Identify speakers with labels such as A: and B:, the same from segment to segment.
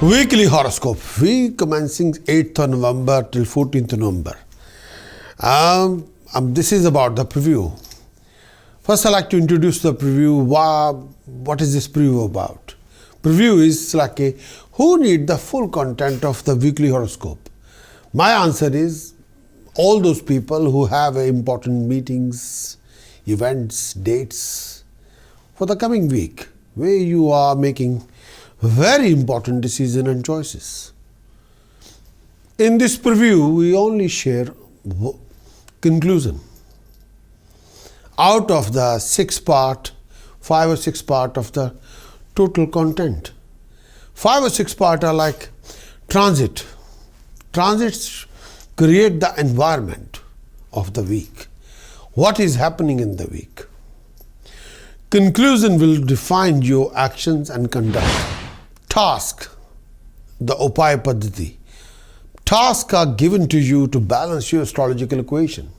A: Weekly Horoscope, week commencing 8th of November till 14th of November. This is about the preview. First, I'd like to introduce the preview. What is this preview about? Preview is like who need the full content of the weekly horoscope? My answer is all those people who have important meetings, events, dates for the coming week, where you are making very important decisions and choices. In this preview, we only share conclusion. Out of the 5 or 6 part of the total content. 5 or 6 part are like transit. Transits create the environment of the week. What is happening in the week? Conclusion will define your actions and conduct. Task, the Upaya Paddhati. Tasks are given to you to balance your astrological equation.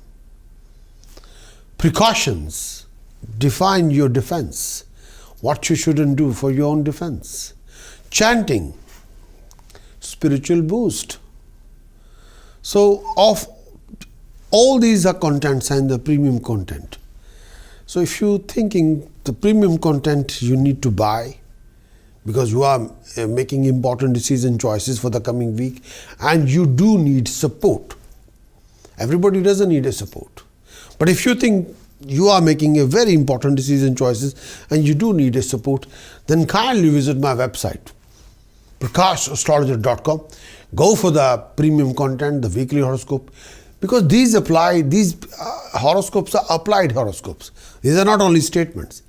A: Precautions define your defense, what you shouldn't do for your own defense. Chanting, spiritual boost. So, of all these are contents and the premium content. So, if you're thinking the premium content you need to buy, because you are making important decision choices for the coming week and you do need support. Everybody doesn't need a support. But if you think you are making a very important decision choices and you do need a support, then kindly visit my website, Prakash, astrologer.com. Go for the premium content, the weekly horoscope, because these horoscopes are applied horoscopes. These are not only statements.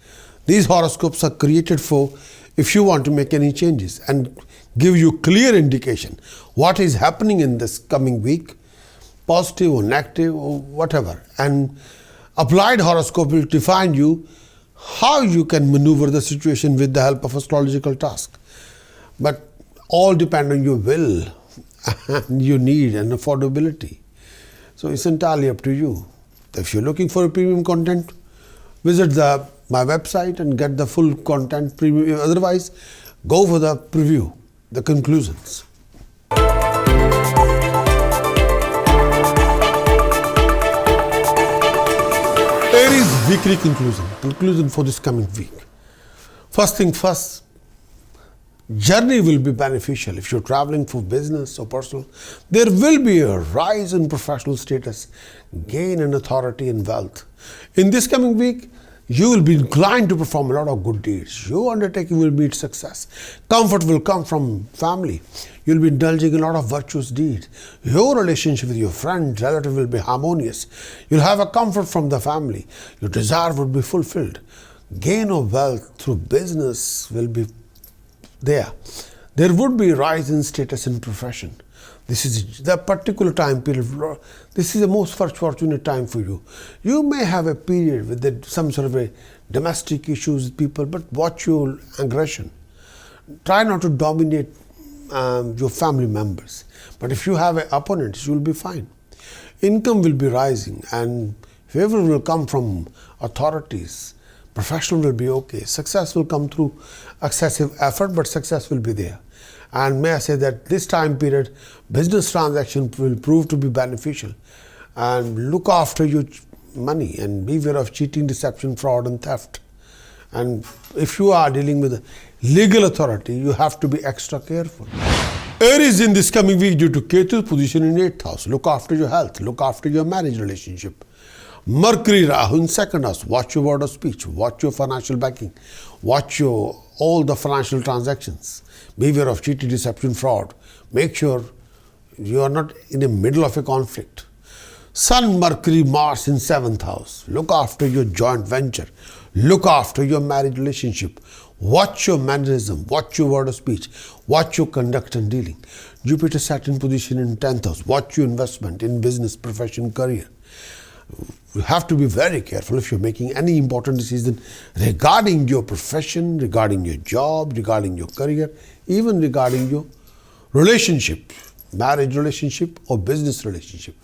A: These horoscopes are created for if you want to make any changes and give you clear indication what is happening in this coming week, positive or negative or whatever. And applied horoscope will define you how you can maneuver the situation with the help of astrological task. But all depend on your will and your need and affordability. So it's entirely up to you. If you're looking for a premium content, visit my website and get the full content premium. Otherwise, go for the preview, the conclusions. Aries weekly conclusion for this coming week. First thing first, journey will be beneficial. If you're traveling for business or personal, there will be a rise in professional status, gain in authority and wealth. In this coming week, you will be inclined to perform a lot of good deeds. Your undertaking will meet success. Comfort will come from family. You'll be indulging in a lot of virtuous deeds. Your relationship with your friend, relative will be harmonious. You'll have a comfort from the family. Your desire will be fulfilled. Gain of wealth through business will be there. There would be a rise in status and profession. This is the particular time period. This is the most fortunate time for you. You may have a period with some sort of a domestic issues with people, but watch your aggression. Try not to dominate your family members. But if you have opponents, you will be fine. Income will be rising and favor will come from authorities. Professional will be okay. Success will come through excessive effort, but success will be there. And may I say that this time period, business transaction will prove to be beneficial. And look after your money and beware of cheating, deception, fraud and theft. And if you are dealing with legal authority, you have to be extra careful. Aries in this coming week due to Ketu's position in 8th house. Look after your health, look after your marriage relationship. Mercury Rahu in 2nd house. Watch your word of speech, watch your financial backing, watch all the financial transactions. Beware of cheating, deception, fraud. Make sure you are not in the middle of a conflict. Sun, Mercury, Mars in 7th house. Look after your joint venture. Look after your marriage relationship. Watch your mannerism. Watch your word of speech. Watch your conduct and dealing. Jupiter, Saturn position in 10th house. Watch your investment in business, profession, career. You have to be very careful if you're making any important decision regarding your profession, regarding your job, regarding your career, even regarding your relationship, marriage relationship or business relationship.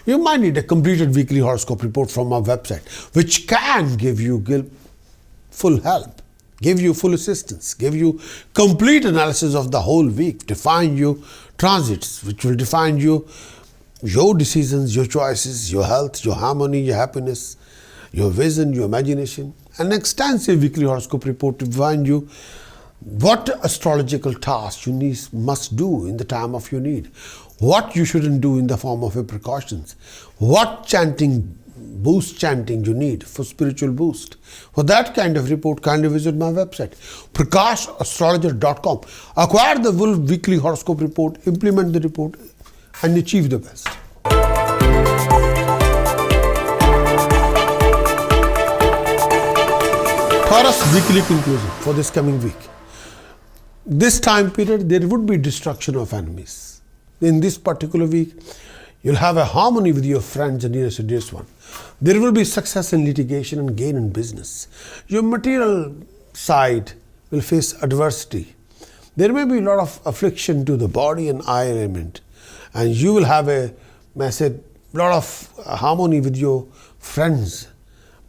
A: You might need a completed weekly horoscope report from our website, which can give you full help give you full assistance, give you complete analysis of the whole week, define you transits, which will define you your decisions, your choices, your health, your harmony, your happiness, your vision, your imagination. An extensive weekly horoscope report to define you what astrological tasks you must do in the time of your need, what you shouldn't do in the form of your precautions, what boost chanting you need for spiritual boost. For that kind of report, kindly visit my website, Prakash.astrologer.com. Acquire the full weekly horoscope report, implement the report, and achieve the best. Taurus weekly conclusion for this coming week. This time period, there would be destruction of enemies. In this particular week, you'll have a harmony with your friends and nearest and dearest one. There will be success in litigation and gain in business. Your material side will face adversity. There may be a lot of affliction to the body and eye element, and you will have a lot of harmony with your friends,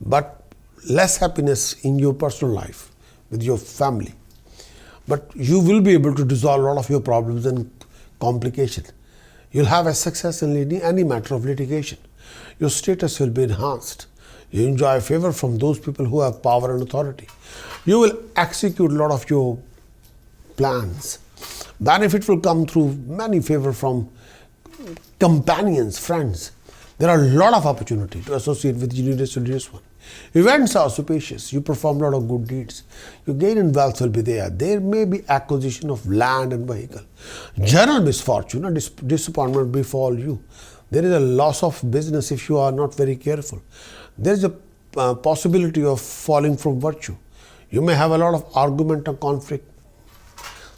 A: but less happiness in your personal life with your family. But you will be able to resolve a lot of your problems and complications. You'll have a success in any matter of litigation. Your status will be enhanced. You enjoy favor from those people who have power and authority. You will execute a lot of your plans. Benefit will come through many favor from companions, friends. There are a lot of opportunity to associate with your nearest one. Events are auspicious. You perform a lot of good deeds. Your gain in wealth will be there. There may be acquisition of land and vehicle. General misfortune and disappointment befall you. There is a loss of business if you are not very careful. There is a possibility of falling from virtue. You may have a lot of argument and conflict.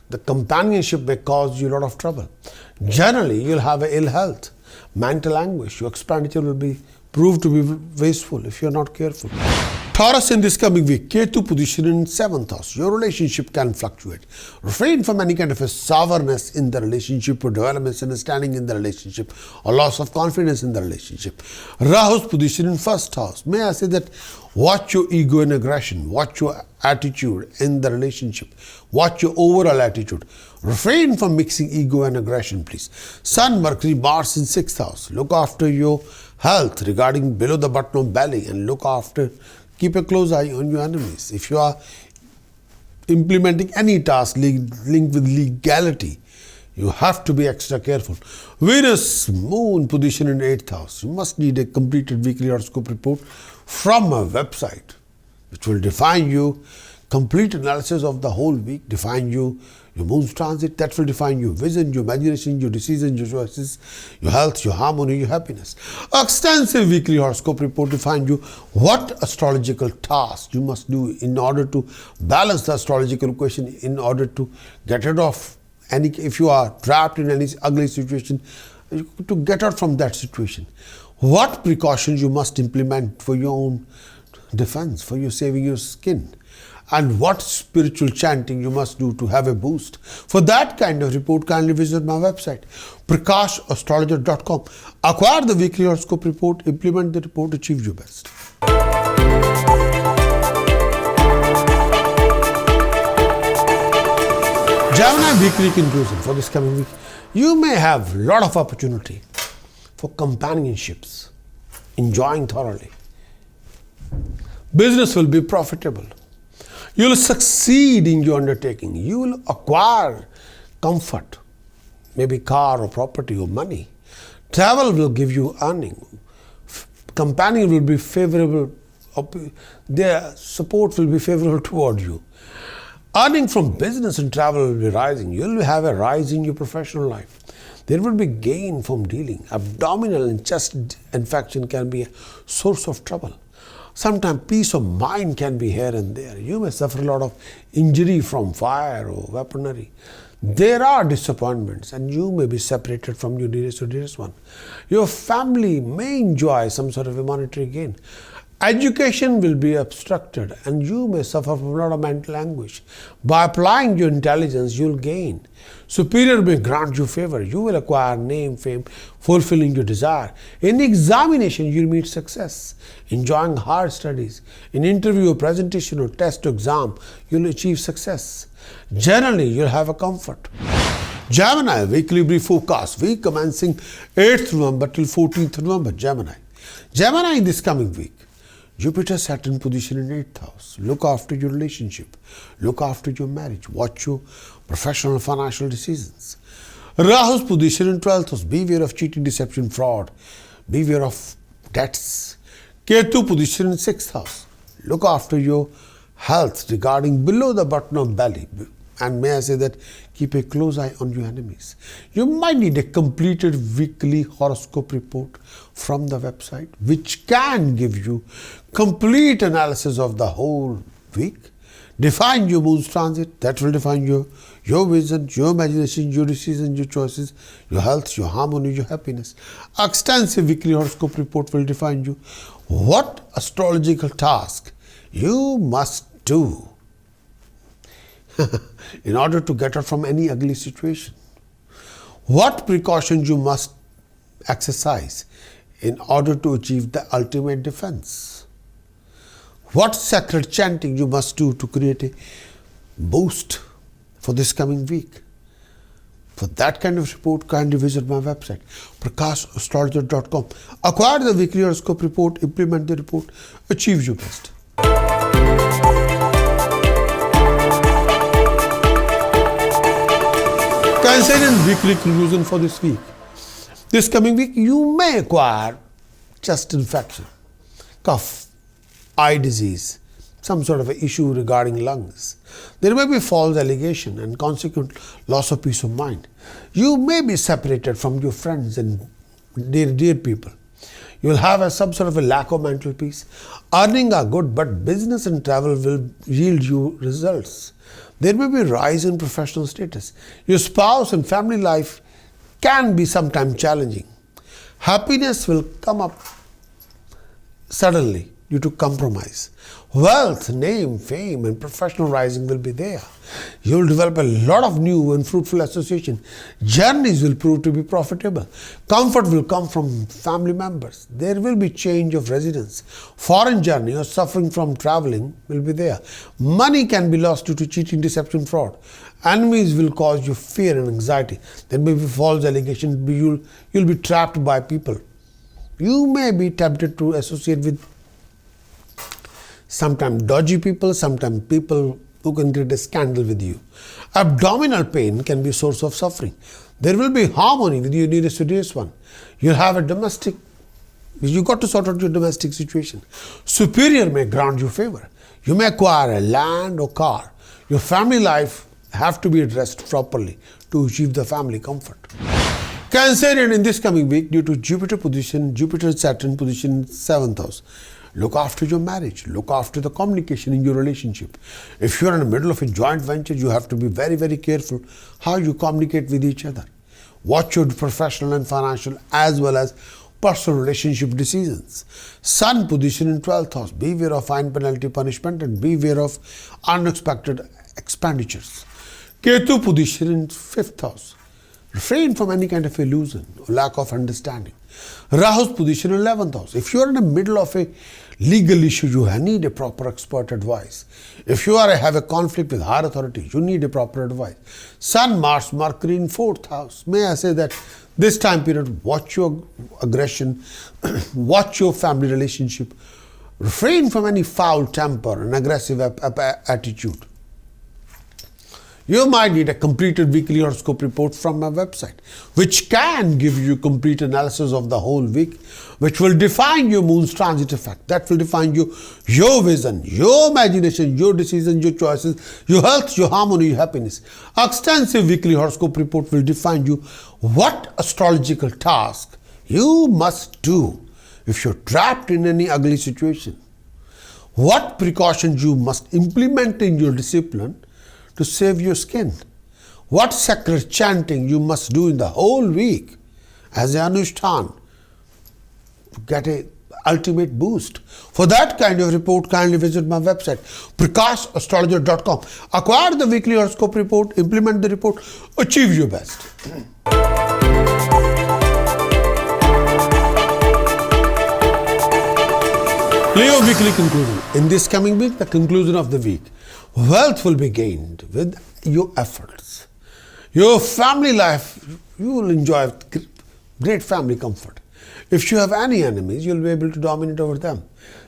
A: The companionship may cause you a lot of trouble. Generally, you'll have ill health, mental anguish. Your expenditure will be proved to be wasteful if you're not careful. Taurus, in this coming week, Ketu position in 7th house. Your relationship can fluctuate. Refrain from any kind of a sourness in the relationship or develop misunderstanding in the relationship or loss of confidence in the relationship. Rahu's position in 1st house. May I say that watch your ego and aggression. Watch your attitude in the relationship. Watch your overall attitude. Refrain from mixing ego and aggression, please. Sun, Mercury, Mars in 6th house. Look after your health regarding below the button of belly and keep a close eye on your enemies. If you are implementing any task linked with legality, you have to be extra careful. Venus, Moon position in 8th house. You must need a completed weekly horoscope report from a website, which will define you, complete analysis of the whole week, define you, your moon's transit, that will define your vision, your imagination, your decisions, your choices, your health, your harmony, your happiness. Extensive weekly horoscope report define you what astrological tasks you must do in order to balance the astrological equation, in order to get rid of if you are trapped in any ugly situation, to get out from that situation. What precautions you must implement for your own defense, for your saving your skin. And what spiritual chanting you must do to have a boost. For that kind of report, kindly visit my website, Prakash.astrologer.com. Acquire the weekly horoscope report, implement the report, achieve your best. Gemini weekly conclusion for this coming week. You may have a lot of opportunity for companionships, enjoying thoroughly. Business will be profitable. You will succeed in your undertaking. You will acquire comfort, maybe car or property or money. Travel will give you earning. Companion will be favorable. Their support will be favorable toward you. Earning from business and travel will be rising. You will have a rise in your professional life. There will be gain from dealing. Abdominal and chest infection can be a source of trouble. Sometimes peace of mind can be here and there. You may suffer a lot of injury from fire or weaponry. There are disappointments and you may be separated from your dearest or dearest one. Your family may enjoy some sort of a monetary gain. Education will be obstructed and you may suffer from a lot of mental anguish. By applying your intelligence, you'll gain. Superior may grant you favor. You will acquire name, fame, fulfilling your desire. In examination, you'll meet success. Enjoying hard studies. In interview, presentation, or test or exam, you'll achieve success. Generally, you'll have a comfort. Gemini, weekly brief forecast. Week commencing 8th November till 14th November. Gemini in this coming week. Jupiter, Saturn position in 8th house. Look after your relationship. Look after your marriage. Watch your professional and financial decisions. Rahu's position in 12th house. Beware of cheating, deception, fraud. Beware of debts. Ketu position in 6th house. Look after your health regarding below the button of belly. And may I say that keep a close eye on your enemies. You might need a completed weekly horoscope report from the website, which can give you complete analysis of the whole week. Define your moon's transit. That will define your vision, your imagination, your decisions, your choices, your health, your harmony, your happiness. Extensive weekly horoscope report will define you what astrological task you must do in order to get out from any ugly situation. What precautions you must exercise in order to achieve the ultimate defense. What sacred chanting you must do to create a boost for this coming week. For that kind of report, kindly visit my website, prakashastrologer.com. Acquire the weekly horoscope report, implement the report, achieve your best. Cancerian weekly conclusion for this week. This coming week, you may acquire chest infection, cough, eye disease, some sort of an issue regarding lungs. There may be false allegation and consequent loss of peace of mind. You may be separated from your friends and dear people. You will have some sort of a lack of mental peace. Earning are good, but business and travel will yield you results. There may be a rise in professional status. Your spouse and family life can be sometimes challenging. Happiness will come up suddenly due to compromise. Wealth, name, fame, and professional rising will be there. You will develop a lot of new and fruitful association. Journeys will prove to be profitable. Comfort will come from family members. There will be change of residence. Foreign journey or suffering from traveling will be there. Money can be lost due to cheating, deception, fraud. Enemies will cause you fear and anxiety. There may be false allegations. You'll be trapped by people. You may be tempted to associate with sometimes dodgy people, sometimes people who can create a scandal with you. Abdominal pain can be a source of suffering. There will be harmony with you, need a serious one. You'll have a domestic, you got to sort out your domestic situation. Superior may grant you favor. You may acquire a land or car. Your family life have to be addressed properly to achieve the family comfort. Cancerian in this coming week due to Jupiter Saturn position in 7th house. Look after your marriage. Look after the communication in your relationship. If you are in the middle of a joint venture, you have to be very, very careful how you communicate with each other. Watch your professional and financial as well as personal relationship decisions. Sun position in 12th house. Beware of fine, penalty, punishment, and beware of unexpected expenditures. Ketu position in 5th house. Refrain from any kind of illusion or lack of understanding. Rahu's position in 11th house. If you are in the middle of a legal issue, you need a proper expert advice. If you have a conflict with higher authority, you need a proper advice. Sun, Mars, Mercury in 4th house. May I say that this time period, watch your aggression, watch your family relationship. Refrain from any foul temper and aggressive attitude. You might need a completed weekly horoscope report from my website, which can give you complete analysis of the whole week, which will define your moon's transit effect. That will define your vision, your imagination, your decisions, your choices, your health, your harmony, your happiness. Extensive weekly horoscope report will define you what astrological task you must do if you're trapped in any ugly situation. What precautions you must implement in your discipline to save your skin. What sacred chanting you must do in the whole week as an Anushtan to get a ultimate boost. For that kind of report, kindly visit my website, Prakash, astrologer.com. Acquire the weekly horoscope report, implement the report, achieve your best. Leo weekly conclusion. In this coming week, the conclusion of the week, wealth will be gained with your efforts. Your family life, you will enjoy great family comfort. If you have any enemies, you'll be able to dominate over them.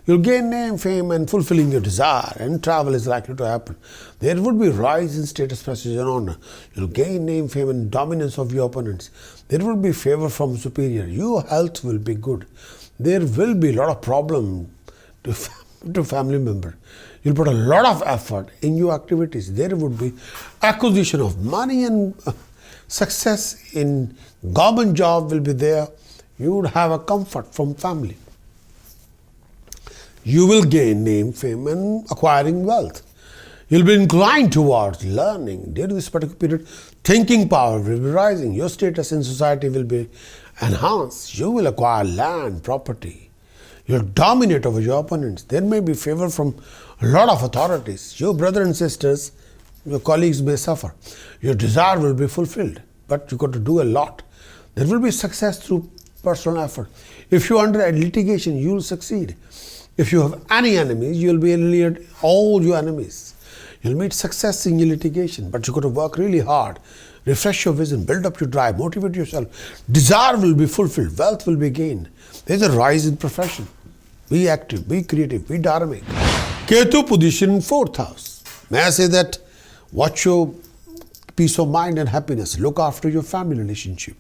A: You'll gain name, fame, and fulfilling your desire, and travel is likely to happen. There would be rise in status, prestige, and honor. You'll gain name, fame, and dominance of your opponents. There will be favor from superior. Your health will be good. There will be a lot of problem to family member. You'll put a lot of effort in your activities. There would be acquisition of money and success in government job will be there. You would have a comfort from family. You will gain name, fame, and acquiring wealth. You'll be inclined towards learning. During this particular period, thinking power will be rising. Your status in society will be enhanced. You will acquire land, property. You'll dominate over your opponents. There may be favor from a lot of authorities. Your brothers and sisters, your colleagues may suffer. Your desire will be fulfilled, but you've got to do a lot. There will be success through personal effort. If you're under a litigation, you'll succeed. If you have any enemies, you'll be eliminated all your enemies. You'll meet success in your litigation, but you've got to work really hard. Refresh your vision, build up your drive, motivate yourself. Desire will be fulfilled, wealth will be gained. There's a rise in profession. Be active, be creative, be dynamic. Ketu position in 4th house. May I say that watch your peace of mind and happiness. Look after your family relationship.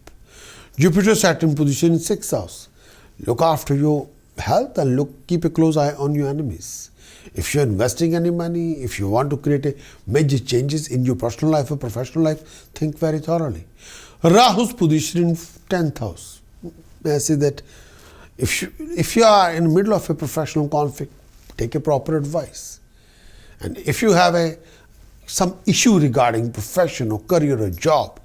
A: Jupiter Saturn position in 6th house. Look after your health and keep a close eye on your enemies. If you're investing any money, if you want to create a major changes in your personal life or professional life, think very thoroughly. Rahu's position in 10th house. May I say that if you are in the middle of a professional conflict, take a proper advice. And if you have some issue regarding profession or career or job,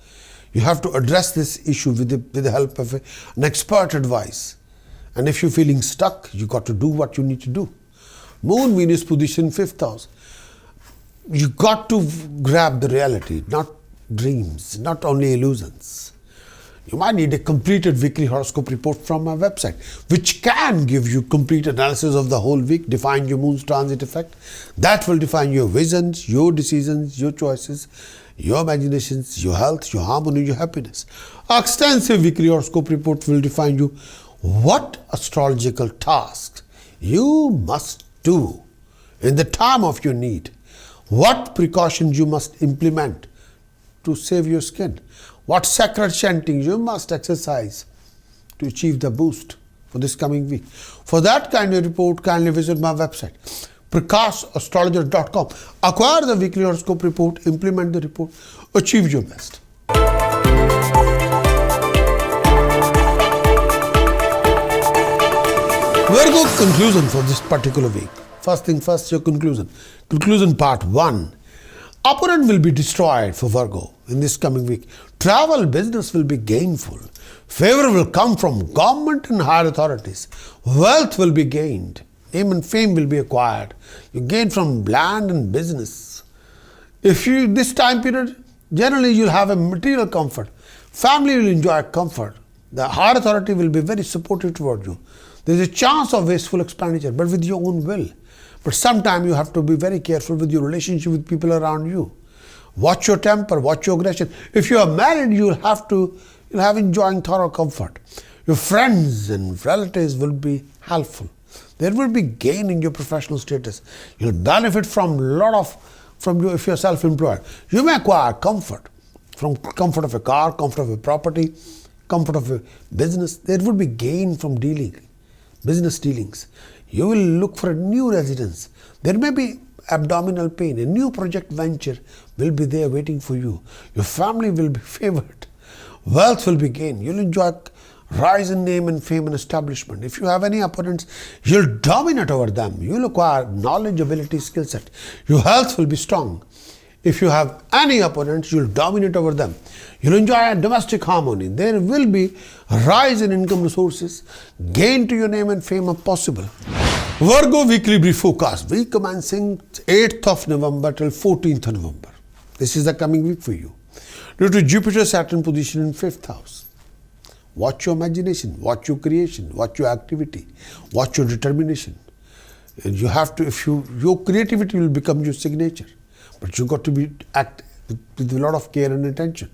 A: you have to address this issue with the help of an expert advice. And if you're feeling stuck, you got to do what you need to do. Moon Venus position 5th house. You got to grab the reality, not dreams, not only illusions. You might need a completed weekly horoscope report from my website, which can give you complete analysis of the whole week, define your moon's transit effect. That will define your visions, your decisions, your choices, your imaginations, your health, your harmony, your happiness. Our extensive weekly horoscope report will define you what astrological tasks you must do in the time of your need, what precautions you must implement to save your skin, what sacred chanting you must exercise to achieve the boost for this coming week. For that kind of report, kindly visit my website, PrakashAstrologer.com. Acquire the weekly horoscope report, implement the report, achieve your best. Virgo conclusion for this particular week. First thing first, your conclusion. Conclusion part 1. Opponent will be destroyed for Virgo in this coming week. Travel business will be gainful. Favor will come from government and higher authorities. Wealth will be gained. Name and fame will be acquired. You gain from land and business. This time period, generally you'll have a material comfort. Family will enjoy comfort. The higher authority will be very supportive toward you. There is a chance of wasteful expenditure, but with your own will. But sometimes you have to be very careful with your relationship with people around you. Watch your temper, watch your aggression. If you are married, you'll have enjoying thorough comfort. Your friends and relatives will be helpful. There will be gain in your professional status. You'll benefit from if you're self-employed. You may acquire comfort from comfort of a car, comfort of a property, comfort of a business. There will be gain from business dealings. You will look for a new residence. There may be abdominal pain. A new project venture will be there waiting for you. Your family will be favored. Wealth will be gained. You'll enjoy rise in name and fame and establishment. If you have any opponents, you'll dominate over them. You'll acquire knowledge, ability, skill set. Your health will be strong. If you have any opponents, you'll dominate over them. You'll enjoy a domestic harmony. There will be a rise in income resources. Gain to your name and fame are possible. Virgo weekly brief forecast. Week commencing 8th of November till 14th of November. This is the coming week for you. Due to Jupiter-Saturn position in 5th house. Watch your imagination, watch your creation, watch your activity, watch your determination. And you have to, your creativity will become your signature. But you got to act with a lot of care and attention.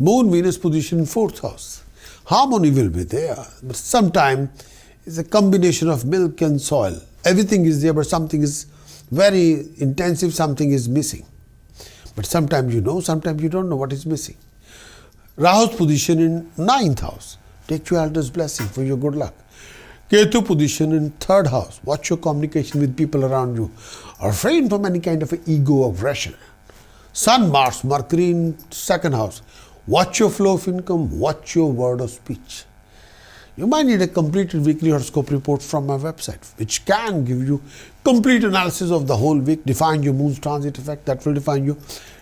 A: Moon Venus position in 4th house. Harmony will be there, but sometimes it's a combination of milk and soil. Everything is there, but something is very intensive, something is missing. But sometimes you know, sometimes you don't know what is missing. Rahu's position in 9th house. Take your elder's blessing for your good luck. Ketu position in 3rd house. Watch your communication with people around you. Refrain from any kind of ego aggression. Sun, Mars, Mercury in 2nd house. Watch your flow of income. Watch your word of speech. You might need a completed weekly horoscope report from my website, which can give you complete analysis of the whole week, define your moon's transit effect, that will define you,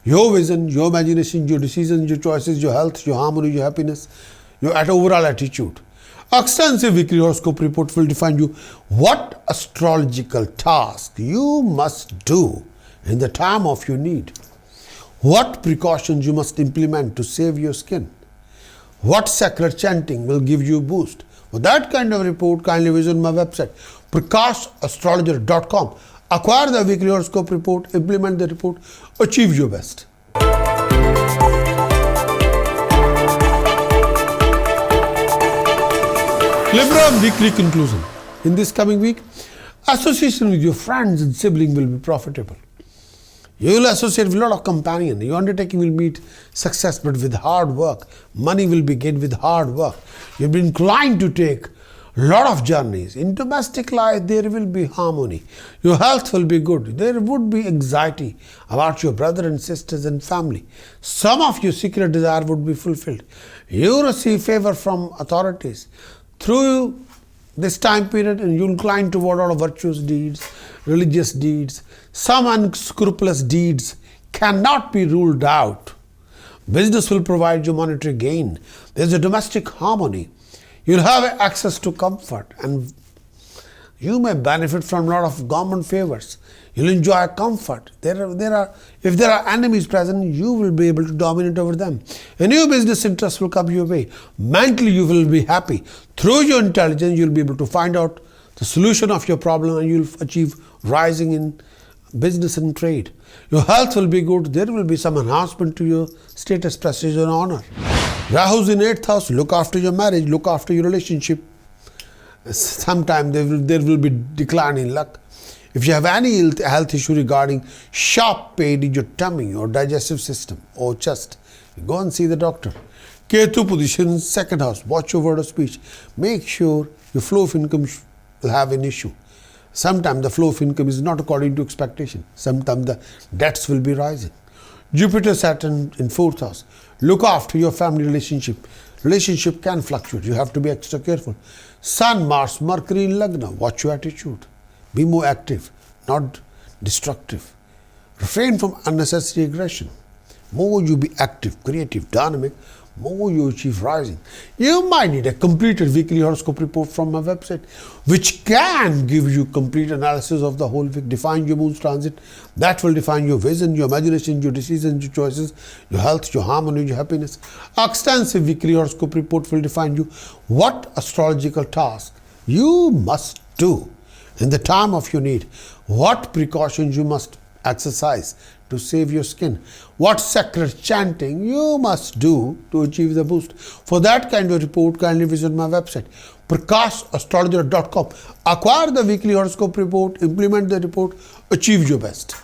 A: your vision, your imagination, your decisions, your choices, your health, your harmony, your happiness, your overall attitude. Extensive weekly horoscope report will define you what astrological task you must do in the time of your need, what precautions you must implement to save your skin, what sacred chanting will give you a boost. For that kind of report, kindly visit my website, prakashastrologer.com. Acquire the weekly horoscope report, implement the report, achieve your best. Libra weekly conclusion. In this coming week, association with your friends and siblings will be profitable. You will associate with a lot of companions. Your undertaking will meet success, but with hard work. Money will be gained with hard work. You'll be inclined to take a lot of journeys. In domestic life, there will be harmony. Your health will be good. There would be anxiety about your brother and sisters and family. Some of your secret desire would be fulfilled. You receive favor from authorities. Through this time period, and you incline toward all of virtuous deeds, religious deeds. Some unscrupulous deeds cannot be ruled out. Business will provide you monetary gain. There's a domestic harmony. You'll have access to comfort, and you may benefit from a lot of government favors. You'll enjoy comfort. If there are enemies present, you will be able to dominate over them. A new business interest will come your way. Mentally, you will be happy. Through your intelligence, you'll be able to find out the solution of your problem, and you'll achieve rising in business and trade. Your health will be good. There will be some enhancement to your status, prestige, and honor. Rahu's in 8th house. Look after your marriage. Look after your relationship. Sometime there will be decline in luck. If you have any health issue regarding sharp pain in your tummy or digestive system or chest, go and see the doctor. Ketu position in 2nd house. Watch your word of speech. Make sure your flow of income will have an issue. Sometimes the flow of income is not according to expectation. Sometimes the debts will be rising. Jupiter, Saturn in 4th house. Look after your family relationship. Relationship can fluctuate. You have to be extra careful. Sun, Mars, Mercury in Lagna. Watch your attitude. Be more active, not destructive. Refrain from unnecessary aggression. More you be active, creative, dynamic, more you achieve rising. You might need a completed weekly horoscope report from my website, which can give you complete analysis of the whole week, define your moon's transit. That will define your vision, your imagination, your decisions, your choices, your health, your harmony, your happiness. Extensive weekly horoscope report will define you what astrological task you must do in the time of your need, what precautions you must exercise to save your skin, what sacred chanting you must do to achieve the boost. For that kind of report, kindly visit my website, prakashastrologer.com. Acquire the weekly horoscope report, implement the report, achieve your best.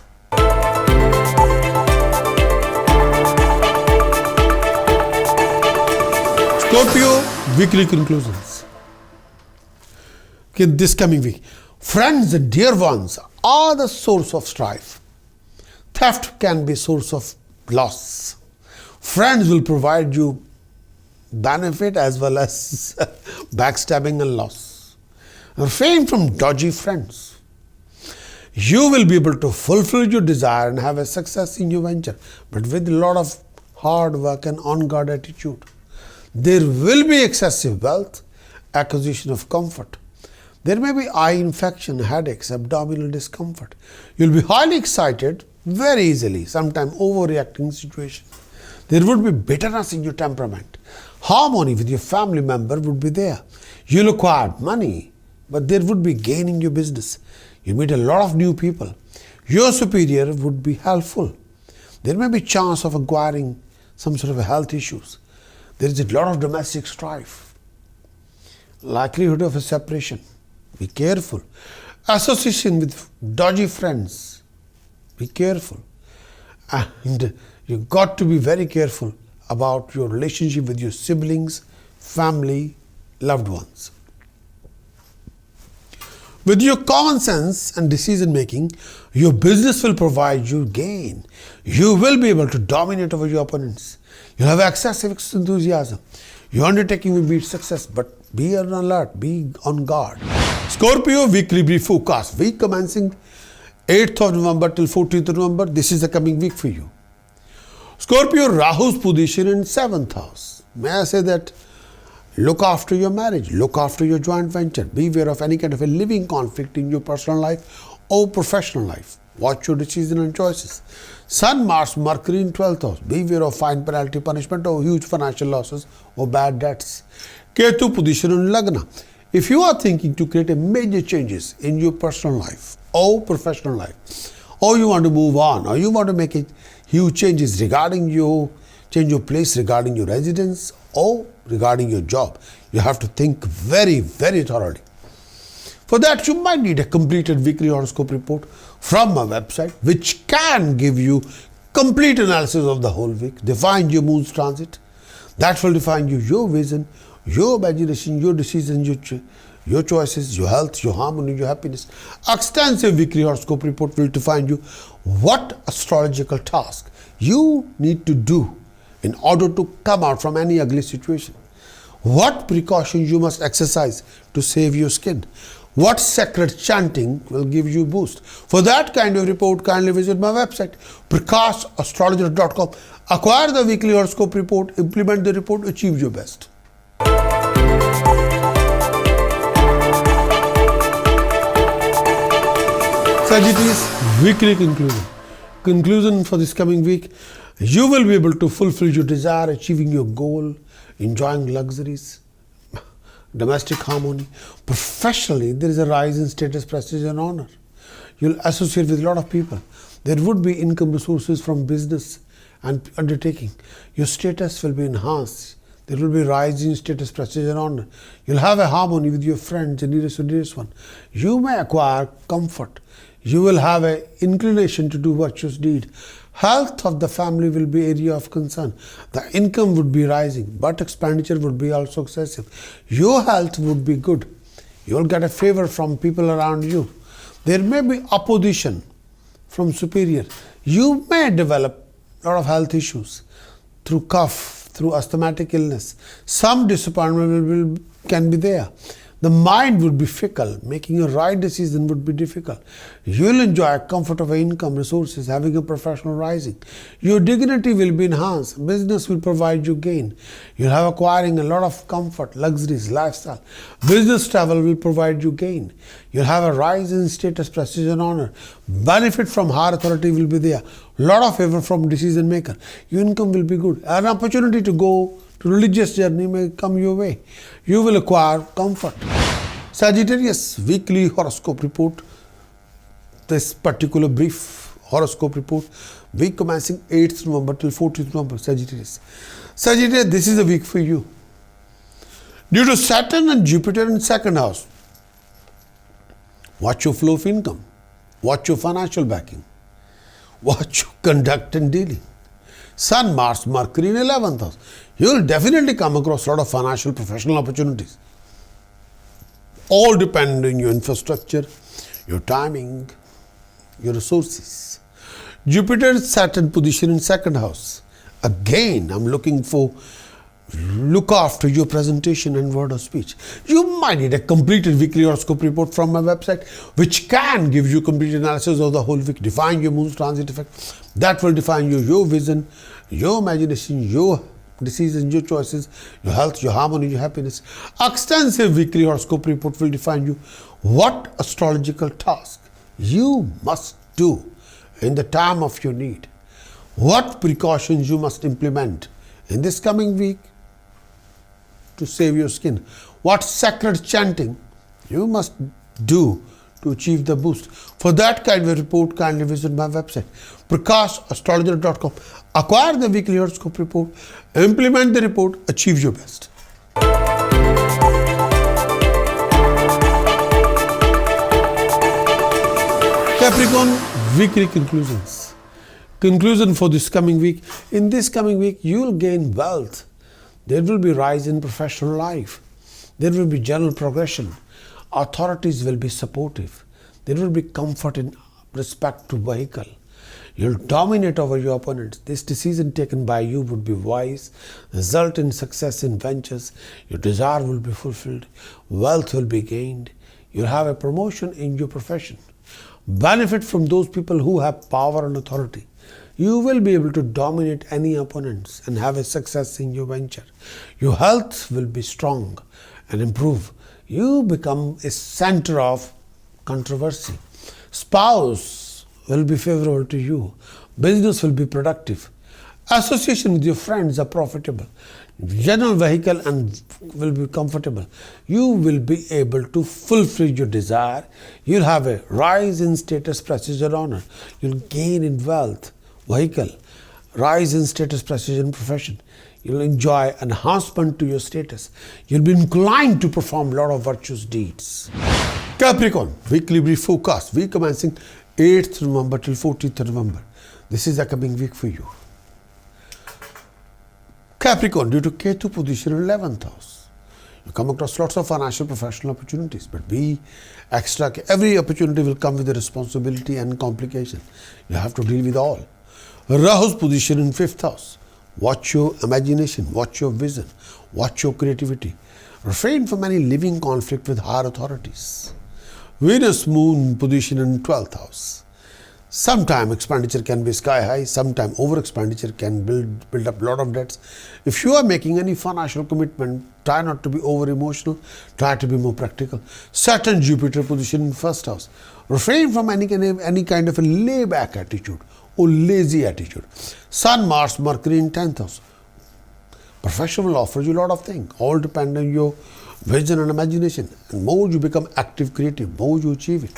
A: Scorpio weekly conclusions. This coming week. Friends and dear ones are the source of strife. Theft can be source of loss. Friends will provide you benefit as well as backstabbing and loss. Refrain from dodgy friends. You will be able to fulfill your desire and have a success in your venture, but with a lot of hard work and on-guard attitude. There will be excessive wealth, acquisition of comfort. There may be eye infection, headaches, abdominal discomfort. You'll be highly excited very easily, sometimes overreacting situation. There would be bitterness in your temperament. Harmony with your family member would be there. You'll acquire money, but there would be gain in your business. You meet a lot of new people. Your superior would be helpful. There may be chance of acquiring some sort of health issues. There is a lot of domestic strife. Likelihood of a separation. Be careful. Association with dodgy friends. Be careful. And you've got to be very careful about your relationship with your siblings, family, loved ones. With your common sense and decision making, your business will provide you gain. You will be able to dominate over your opponents. You'll have excessive enthusiasm. Your undertaking will be success, but be on alert, be on guard. Scorpio weekly brief forecast. Week commencing 8th of November till 14th of November. This is the coming week for you. Scorpio, Rahu's position in 7th house. May I say that look after your marriage, look after your joint venture. Beware of any kind of a living conflict in your personal life or professional life. Watch your decisions and choices. Sun, Mars, Mercury in 12th house. Beware of fine, penalty, punishment or huge financial losses or bad debts. Ketu position in Lagna. If you are thinking to create a major changes in your personal life or professional life, or you want to move on, or you want to make it huge changes regarding your change your place regarding your residence or regarding your job, you have to think very, very thoroughly. For that, you might need a completed weekly horoscope report from my website, which can give you complete analysis of the whole week, define your moon's transit. That will define you, your vision, your imagination, your decisions, your choices, your health, your harmony, your happiness. Extensive weekly horoscope report will define you what astrological task you need to do in order to come out from any ugly situation. What precautions you must exercise to save your skin. What sacred chanting will give you a boost. For that kind of report, kindly visit my website, prakashastrologer.com. Acquire the weekly horoscope report, implement the report, achieve your best. Sagittarius, weekly conclusion. Conclusion for this coming week. You will be able to fulfill your desire, achieving your goal, enjoying luxuries, domestic harmony. Professionally, there is a rise in status, prestige and honor. You'll associate with a lot of people. There would be income resources from business and undertaking. Your status will be enhanced. There will be rise in status, prestige and honor. You'll have a harmony with your friends and nearest one. You may acquire comfort. You will have an inclination to do virtuous deed. Health of the family will be area of concern. The income would be rising, but expenditure would be also excessive. Your health would be good. You will get a favor from people around you. There may be opposition from superior. You may develop a lot of health issues through cough, through asthmatic illness. Some disappointment can be there. The mind would be fickle. Making a right decision would be difficult. You will enjoy comfort of income, resources, having a professional rising. Your dignity will be enhanced. Business will provide you gain. You'll have acquiring a lot of comfort, luxuries, lifestyle. Business travel will provide you gain. You'll have a rise in status, prestige and honor. Benefit from higher authority will be there. Lot of favor from decision maker. Your income will be good. An opportunity to go to religious journey may come your way. You will acquire comfort. Sagittarius, weekly horoscope report. This particular brief horoscope report, week commencing 8th November till 14th November, Sagittarius. Sagittarius, this is a week for you. Due to Saturn and Jupiter in 2nd house, watch your flow of income. Watch your financial backing. Watch your conduct and dealing. Sun, Mars, Mercury in 11th house. You will definitely come across a lot of financial, professional opportunities. All depend on your infrastructure, your timing, your resources. Jupiter, Saturn position in 2nd house. Again, I'm looking for look after your presentation and word of speech. You might need a completed weekly horoscope report from my website, which can give you complete analysis of the whole week, define your moon's transit effect. That will define you, your vision, your imagination, your decisions, your choices, your health, your harmony, your happiness. Extensive weekly horoscope report will define you what astrological task you must do in the time of your need, what precautions you must implement in this coming week to save your skin, what sacred chanting you must do to achieve the boost. For that kind of report, kindly visit my website, prakashastrologer.com. Acquire the weekly horoscope report, implement the report, achieve your best. Capricorn weekly conclusions. Conclusion for this coming week. In this coming week, you will gain wealth. There will be rise in professional life. There will be general progression. Authorities will be supportive. There will be comfort in respect to vehicle. You'll dominate over your opponents. This decision taken by you would be wise, result in success in ventures. Your desire will be fulfilled. Wealth will be gained. You'll have a promotion in your profession. Benefit from those people who have power and authority. You will be able to dominate any opponents and have a success in your venture. Your health will be strong and improve. You become a center of controversy. Spouse will be favorable to you. Business will be productive. Association with your friends are profitable. General vehicle and will be comfortable. You will be able to fulfill your desire. You'll have a rise in status, prestige and honor. You'll gain in wealth, vehicle, rise in status, prestige and profession. You'll enjoy enhancement to your status. You'll be inclined to perform a lot of virtuous deeds. Capricorn, weekly brief forecast. Week commencing 8th November till 14th November. This is the coming week for you. Capricorn, due to Ketu position in 11th house, you come across lots of financial professional opportunities, but be extra. Every opportunity will come with a responsibility and complication. You have to deal with all. Rahu's position in 5th house. Watch your imagination, watch your vision, watch your creativity. Refrain from any living conflict with higher authorities. Venus moon position in 12th house. Sometime expenditure can be sky high, sometime over expenditure can build up a lot of debts. If you are making any financial commitment, try not to be over emotional, try to be more practical. Saturn Jupiter position in 1st house. Refrain from any kind of a layback attitude or lazy attitude. Sun, Mars, Mercury in 10th house. Profession will offer you a lot of things, all depend on your vision and imagination. And more you become active, creative, more you achieve it.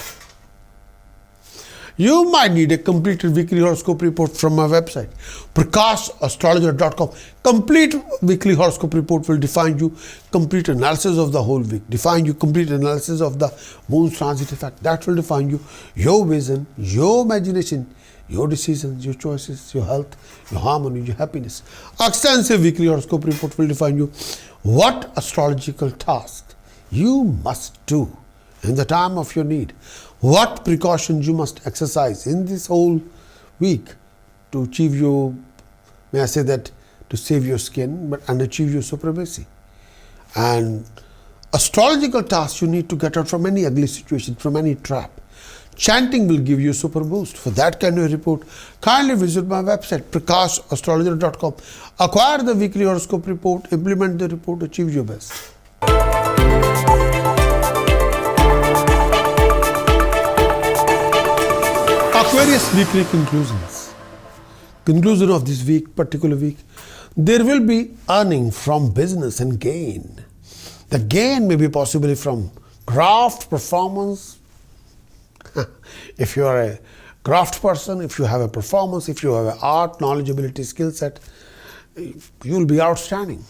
A: You might need a completed weekly horoscope report from my website, prakashastrologer.com. Complete weekly horoscope report will define you complete analysis of the whole week, define you complete analysis of the moon's transit effect. That will define you, your vision, your imagination, your decisions, your choices, your health, your harmony, your happiness. Extensive weekly horoscope report will define you what astrological task you must do in the time of your need, what precautions you must exercise in this whole week to achieve your, may I say that, to save your skin and achieve your supremacy. And astrological tasks you need to get out from any ugly situation, from any trap. Chanting will give you a super boost. For that kind of report, kindly visit my website, prakashastrologer.com. Acquire the weekly horoscope report, implement the report, achieve your best. Aquarius weekly conclusions. Conclusion of this week, particular week. There will be earning from business and gain. The gain may be possibly from craft, performance. If you are a craft person, if you have a performance, if you have an art, knowledge, ability, skill set, you will be outstanding.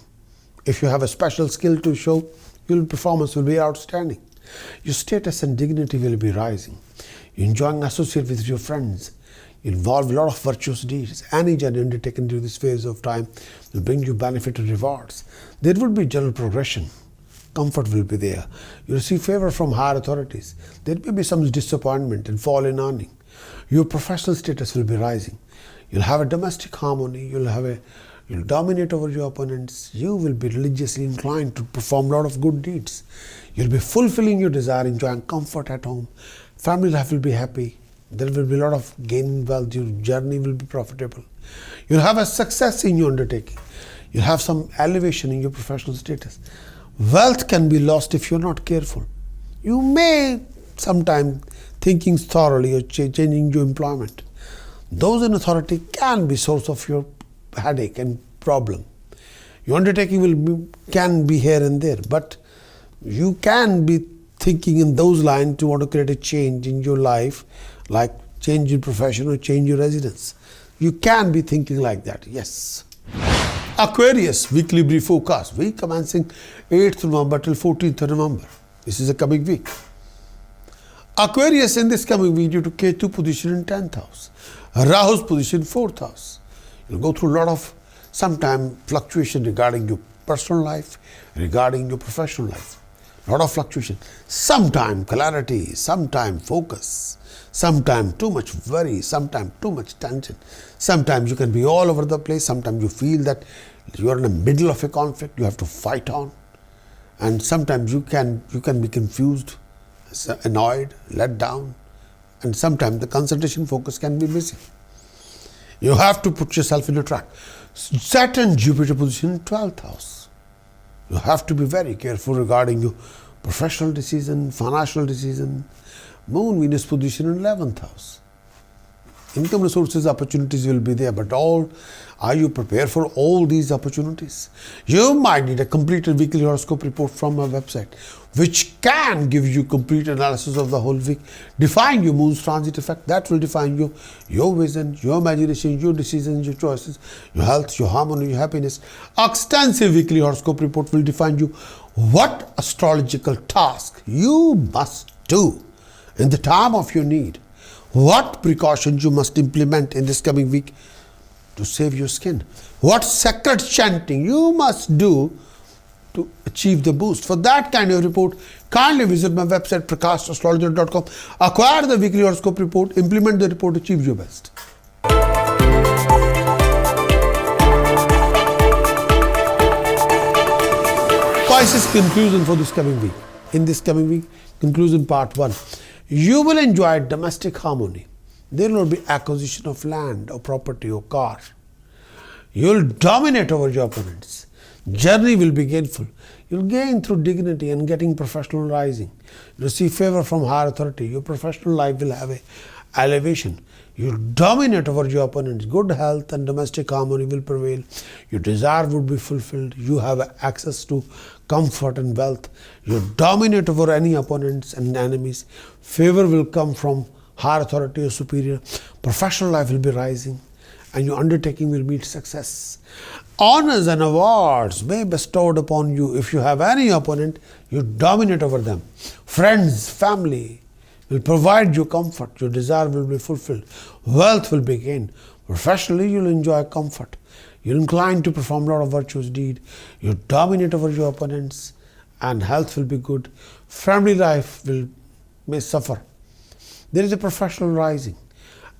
A: If you have a special skill to show, your performance will be outstanding. Your status and dignity will be rising. You enjoying associate with your friends. You involve a lot of virtuous deeds. Any journey undertaken during this phase of time will bring you benefit and rewards. There will be general progression. Comfort will be there. You receive favor from higher authorities. There may be some disappointment and fall in earning. Your professional status will be rising. You'll have a domestic harmony. You'll have a You'll dominate over your opponents. You will be religiously inclined to perform a lot of good deeds. You'll be fulfilling your desire, enjoying comfort at home. Family life will be happy. There will be a lot of gain in wealth. Your journey will be profitable. You'll have a success in your undertaking. You'll have some elevation in your professional status. Wealth can be lost if you're not careful. You may sometime thinking thoroughly or changing your employment. Those in authority can be source of your headache and problem. Your undertaking can be here and there, but you can be thinking in those lines to want to create a change in your life, like change your profession or change your residence. You can be thinking like that, yes. Aquarius weekly brief forecast, week commencing 8th November till 14th November. This is a coming week. Aquarius in this coming week due to Ketu position in 10th house, Rahu's position 4th house. You'll go through a lot of sometime fluctuation regarding your personal life, regarding your professional life. A lot of fluctuation. Sometime clarity, sometime focus, sometime too much worry, sometime too much tension. Sometimes you can be all over the place. Sometimes you feel that you are in the middle of a conflict you have to fight on. And sometimes you can be confused, annoyed, let down. And sometimes the concentration focus can be missing. You have to put yourself in a track. Saturn Jupiter position in 12th house. You have to be very careful regarding your professional decision, financial decision. Moon Venus position in 11th house. Income resources, opportunities will be there, but are you prepared for all these opportunities? You might need a completed weekly horoscope report from my website, which can give you complete analysis of the whole week, define your moon's transit effect. That will define your vision, your imagination, your decisions, your choices, your health, your harmony, your happiness. Extensive weekly horoscope report will define you what astrological task you must do in the time of your need. What precautions you must implement in this coming week to save your skin. What sacred chanting you must do to achieve the boost. For that kind of report, kindly visit my website Prakash, astrologer.com. Acquire the weekly horoscope report, implement the report, achieve your best. Pisces conclusion for this coming week. In this coming week, conclusion part 1. You will enjoy domestic harmony. There will be acquisition of land or property or car. You will dominate over your opponents. Journey will be gainful. You will gain through dignity and getting professional rising. You receive favor from higher authority. Your professional life will have a elevation. You will dominate over your opponents. Good health and domestic harmony will prevail. Your desire will be fulfilled. You have access to comfort and wealth. You dominate over any opponents and enemies. Favor will come from higher authority or superior. Professional life will be rising and your undertaking will meet success. Honors and awards may be bestowed upon you. If you have any opponent, you dominate over them. Friends, family will provide you comfort. Your desire will be fulfilled. Wealth will be gained. Professionally, you will enjoy comfort. You will incline to perform a lot of virtuous deed. You dominate over your opponents and health will be good. Family life may suffer. There is a professional rising.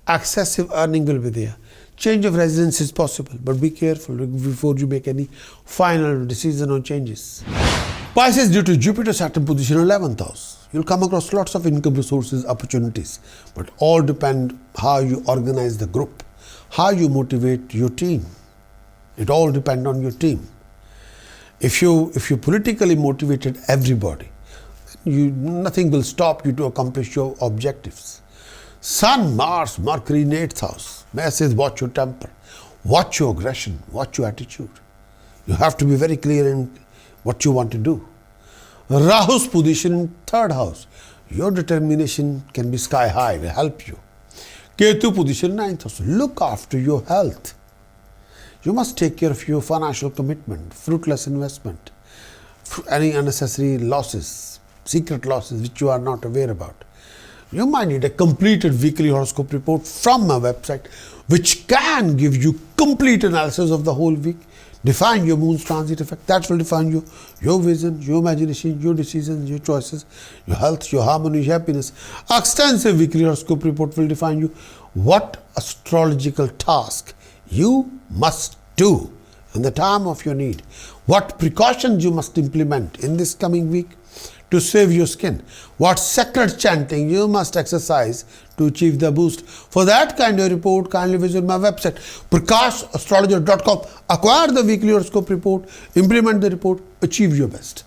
A: Excessive earning will be there. Change of residence is possible, but be careful before you make any final decision or changes. Pisces, due to Jupiter Saturn position in 11th house, you'll come across lots of income resources, opportunities, but all depend how you organize the group, how you motivate your team. It all depends on your team. If you politically motivated everybody, nothing will stop you to accomplish your objectives. Sun, Mars, Mercury in 8th house. Message, watch your temper, watch your aggression, watch your attitude. You have to be very clear in what you want to do. Rahu's position in 3rd house. Your determination can be sky high, will help you. Ketu position in 9th house. Look after your health. You must take care of your financial commitment, fruitless investment, any unnecessary losses, secret losses which you are not aware about. You might need a completed weekly horoscope report from my website, which can give you complete analysis of the whole week, define your moon's transit effect. That will define you, your vision, your imagination, your decisions, your choices, your health, your harmony, your happiness. Extensive weekly horoscope report will define you what astrological task you must do and the time of your need. What precautions you must implement in this coming week to save your skin. What sacred chanting you must exercise to achieve the boost. For that kind of report, kindly visit my website, prakashastrologer.com. Acquire the weekly horoscope report, implement the report, achieve your best.